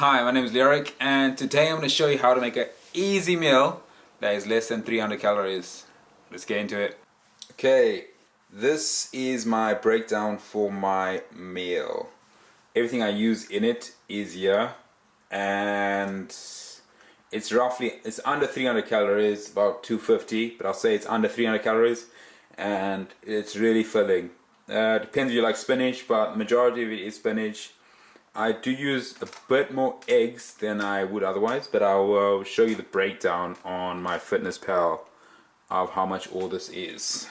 Hi, my name is Lyric, and today I'm going to show you how to make an easy meal that is less than 300 calories. Let's get into it. Okay, this is my breakdown for my meal. Everything I use in it is here, and it's under 300 calories, about 250, but I'll say it's under 300 calories, and it's really filling. Depends if you like spinach, but the majority of it is spinach. I do use a bit more eggs than I would otherwise, but I'll show you the breakdown on my Fitness Pal of how much all this is.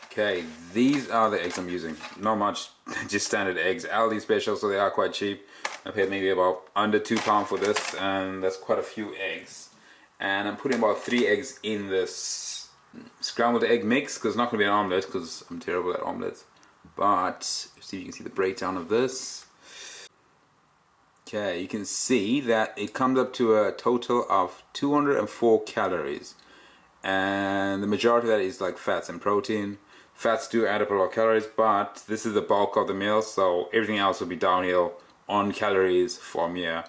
Okay, these are the eggs I'm using. Not much, just standard eggs. Aldi special, so they are quite cheap. I paid maybe about under £2 for this, and that's quite a few eggs. And I'm putting about 3 eggs in this scrambled egg mix, because it's not going to be an omelette, because I'm terrible at omelettes. But, see if you can see the breakdown of this. Okay, you can see that it comes up to a total of 204 calories, and the majority of that is like fats and protein. Fats do add up a lot of calories, but this is the bulk of the meal, so everything else will be downhill on calories from here.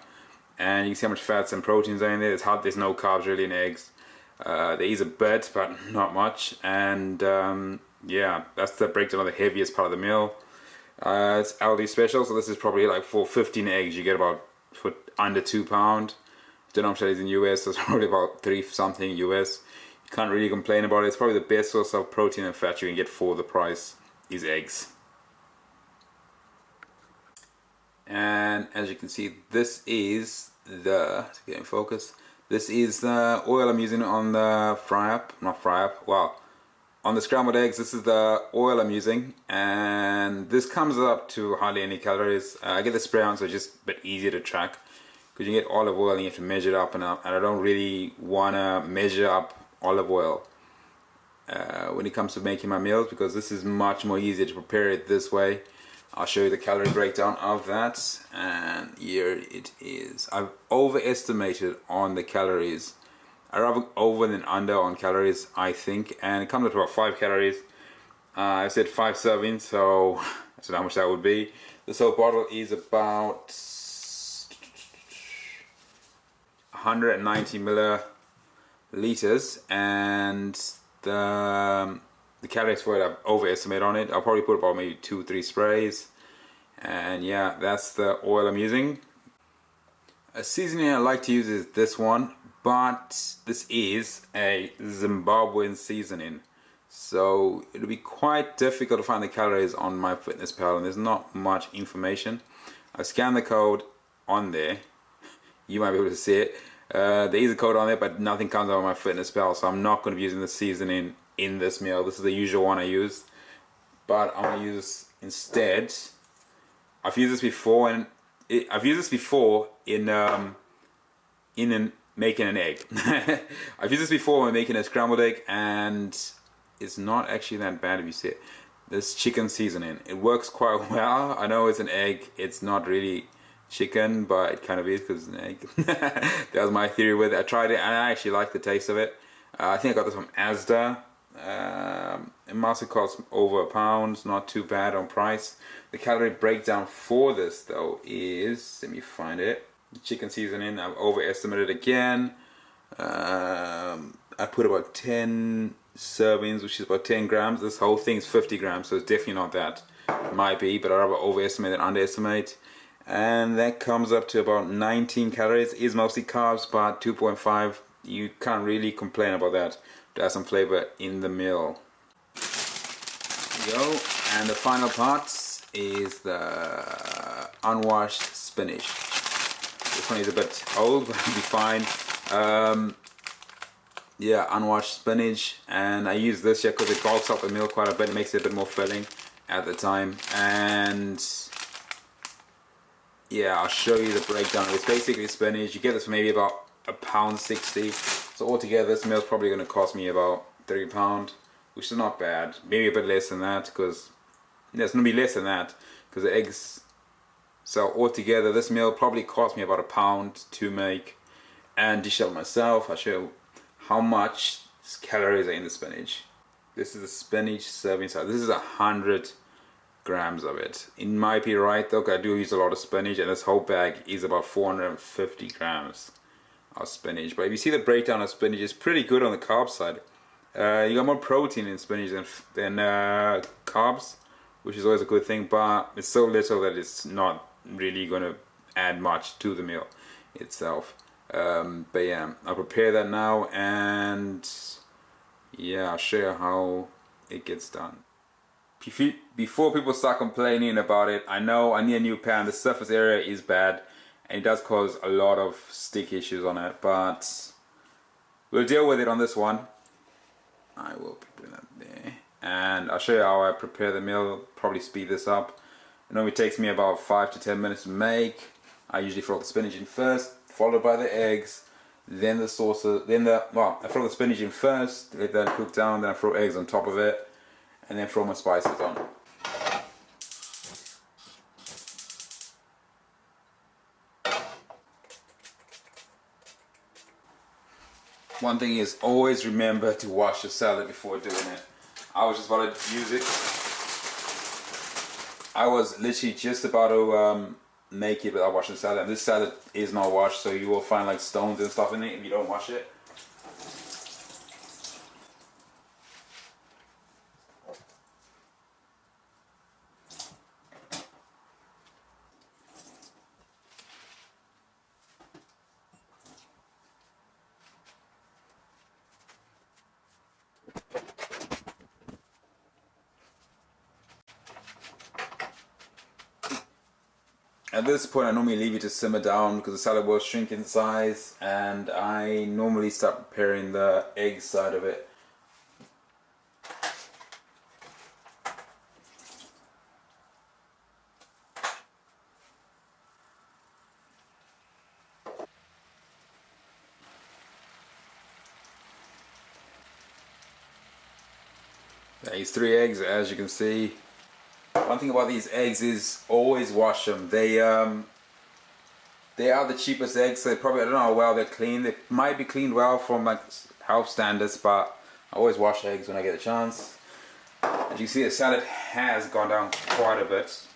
And you can see how much fats and proteins are in there. There's no carbs really in eggs. There is a bit, but not much. And yeah, that's the breakdown of the heaviest part of the meal. It's Aldi special, so this is probably like for 15 eggs you get about for under £2. Don't know how much that is in US, so it's probably about 3 something US. You can't really complain about it. It's probably the best source of protein and fat you can get for the price is eggs. And as you can see, this is the, to get in focus, this is the oil I'm using on the on the scrambled eggs. This is the oil I'm using, and this comes up to hardly any calories. I get the spray on, so it's just a bit easier to track, because you get olive oil and you have to measure it up and up, and I don't really want to measure up olive oil when it comes to making my meals, because this is much more easier to prepare it this way. I'll show you the calorie breakdown of that, and here it is. I've overestimated on the calories. I rather over than under on calories, I think, and it comes up to about 5 calories. I said 5 servings, so I don't know how much that would be. This whole bottle is about 190 milliliters, and the calories for it I've overestimated on it. I'll probably put about maybe 2-3 sprays, and yeah, that's the oil I'm using. A seasoning I like to use is this one, but this is a Zimbabwean seasoning, so it'll be quite difficult to find the calories on my Fitness Pal, and there's not much information. I scanned the code on there. You might be able to see it. There is a code on there, but nothing comes out on my Fitness Pal, so I'm not going to be using the seasoning in this meal. This is the usual one I use, but I'm going to use instead. I've used this before, and I've used this before in making an egg. I've used this before when making a scrambled egg, and it's not actually that bad if you see it. This chicken seasoning, it works quite well. I know it's an egg, it's not really chicken, but it kind of is because it's an egg. That was my theory with it. I tried it and I actually like the taste of it. I think I got this from Asda. It must have cost over £1, not too bad on price. The calorie breakdown for this though is, let me find it. The chicken seasoning, I've overestimated again. I put about 10 servings, which is about 10 grams. This whole thing is 50 grams, so it's definitely not that. It might be, but I'd rather overestimate than underestimate. And that comes up to about 19 calories. It is mostly carbs, but 2.5, you can't really complain about that. To add some flavor in the meal. There you go. And the final part is the unwashed spinach. This one is a bit old, but it'll be fine. Yeah, unwashed spinach, and I use this here because it bulks up the meal quite a bit. It makes it a bit more filling at the time. And yeah, I'll show you the breakdown. It's basically spinach. You get this for maybe about £1.60. So altogether, this meal is probably going to cost me about £3, which is not bad. Maybe a bit less than that, because it's going to be less than that because the eggs. So altogether, this meal probably cost me about £1 to make and dish out myself. I'll show you how much calories are in the spinach. This is the spinach serving size. This is 100 grams of it. It might be right though, 'cause I do use a lot of spinach, and this whole bag is about 450 grams of spinach. But if you see the breakdown of spinach, it's pretty good on the carb side. You got more protein in spinach than carbs, which is always a good thing, but it's so little that it's not really going to add much to the meal itself. But yeah, I'll prepare that now, and yeah, I'll show you how it gets done. Before people start complaining about it, I know I need a new pan. The surface area is bad, and it does cause a lot of stick issues on it, but we'll deal with it on this one. I will put that there, and I'll show you how I prepare the meal. Probably speed this up. It normally takes me about 5 to 10 minutes to make. I usually throw the spinach in first, followed by the eggs, then the sauces, I throw the spinach in first, let that cook down, then I throw eggs on top of it, and then throw my spices on. One thing is, always remember to wash your salad before doing it. I was just about to use it. I was literally just about to make it without washing the salad. And this salad is not washed, so you will find like stones and stuff in it if you don't wash it. At this point, I normally leave it to simmer down because the salad will shrink in size, and I normally start preparing the egg side of it. These 3 eggs, as you can see. One thing about these eggs is always wash them. They are the cheapest eggs. So they probably, I don't know how well they're cleaned. They might be cleaned well from like health standards, but I always wash eggs when I get a chance. As you can see, the salad has gone down quite a bit.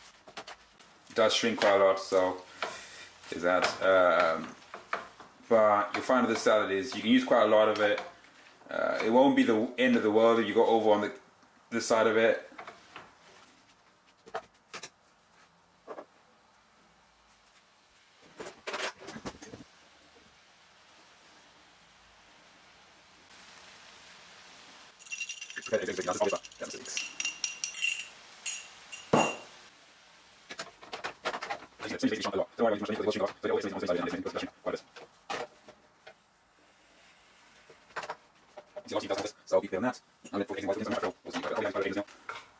It does shrink quite a lot, so is that. But you'll find with this salad is you can use quite a lot of it. It won't be the end of the world if you go over on this side of it.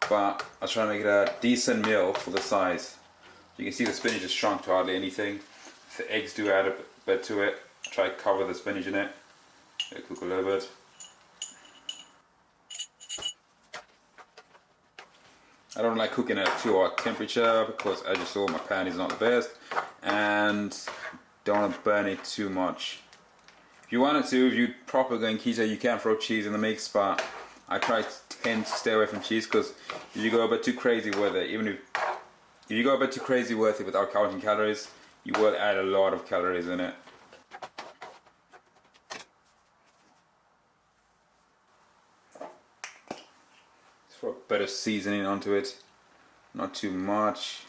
But I was trying to make it a decent meal for the size. You can see the spinach has shrunk to hardly anything. The eggs do add a bit to it. Try to cover the spinach in it. Let it cook a little bit. I don't like cooking at too hot temperature because, as you saw, my pan is not the best, and don't want to burn it too much. If you wanted to, if you're proper going keto, you can throw cheese in the mix, but I tend to stay away from cheese because if you go a bit too crazy with it, even if you go a bit too crazy with it without counting calories, you will add a lot of calories in it. Throw a bit of seasoning onto it, not too much.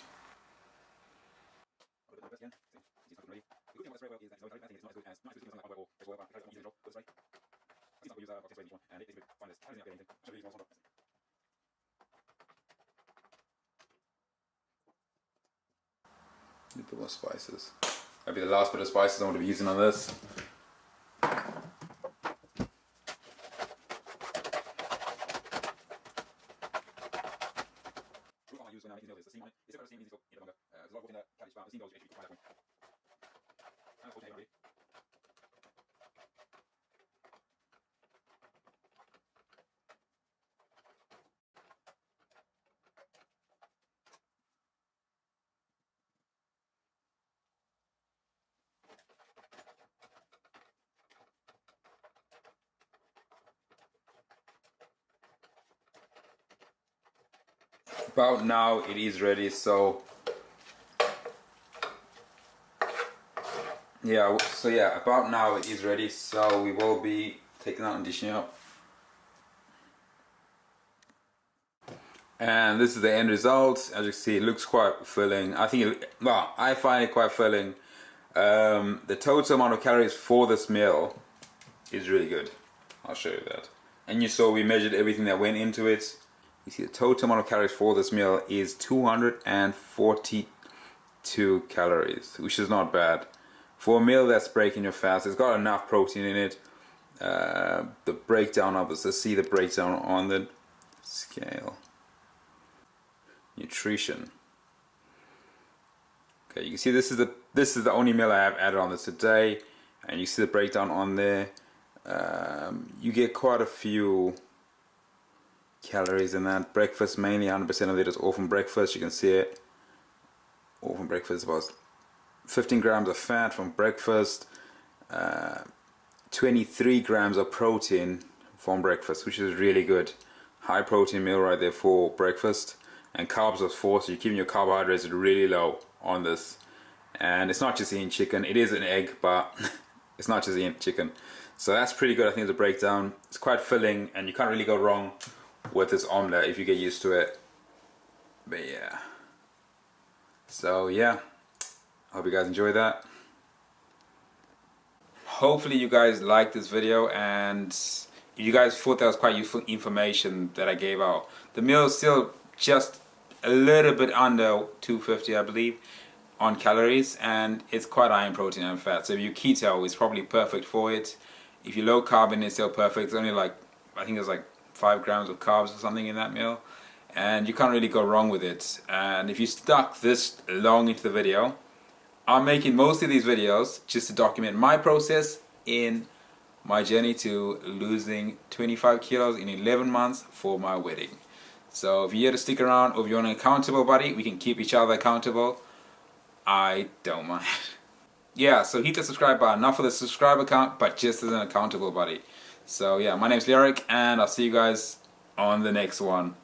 A bit more spices. That'll be the last bit of spices I'm going to be using on this. about now it is ready. So yeah, about now it is ready. So we will be taking out and dishing up. And this is the end result. As you can see, it looks quite filling. I think, I find it quite filling. The total amount of calories for this meal is really good. I'll show you that. And you saw we measured everything that went into it. You see the total amount of calories for this meal is 242 calories, which is not bad. For a meal that's breaking your fast, it's got enough protein in it. The breakdown of this, let's see the breakdown on the scale. Nutrition. Okay, you can see this is the only meal I have added on this today, and you see the breakdown on there. You get quite a few calories in that. Breakfast, mainly 100% of it is all from breakfast. You can see it. All from breakfast, about 15 grams of fat from breakfast, 23 grams of protein from breakfast, which is really good. High protein meal right there for breakfast. And carbs of 4, so you're keeping your carbohydrates really low on this. And it's not just eating chicken, it is an egg, but it's not just eating chicken. So that's pretty good, I think, the breakdown. It's quite filling, and you can't really go wrong with this omelette if you get used to it. But yeah. So yeah, I hope you guys enjoyed that. Hopefully you guys liked this video, and you guys thought that was quite useful information that I gave out. The meal is still just a little bit under 250, I believe, on calories, and it's quite high in protein and fat. So if you keto, it's probably perfect for it. If you're low carb, it's still perfect. It's only like, I think there's like 5 grams of carbs or something in that meal, and you can't really go wrong with it. And if you stuck this long into the video, I'm making most of these videos just to document my process in my journey to losing 25 kilos in 11 months for my wedding. So if you're here to stick around, or if you're an accountable buddy, we can keep each other accountable. I don't mind. Yeah, so hit the subscribe button, not for the subscriber count, but just as an accountable buddy. So yeah, my name's Lyric, and I'll see you guys on the next one.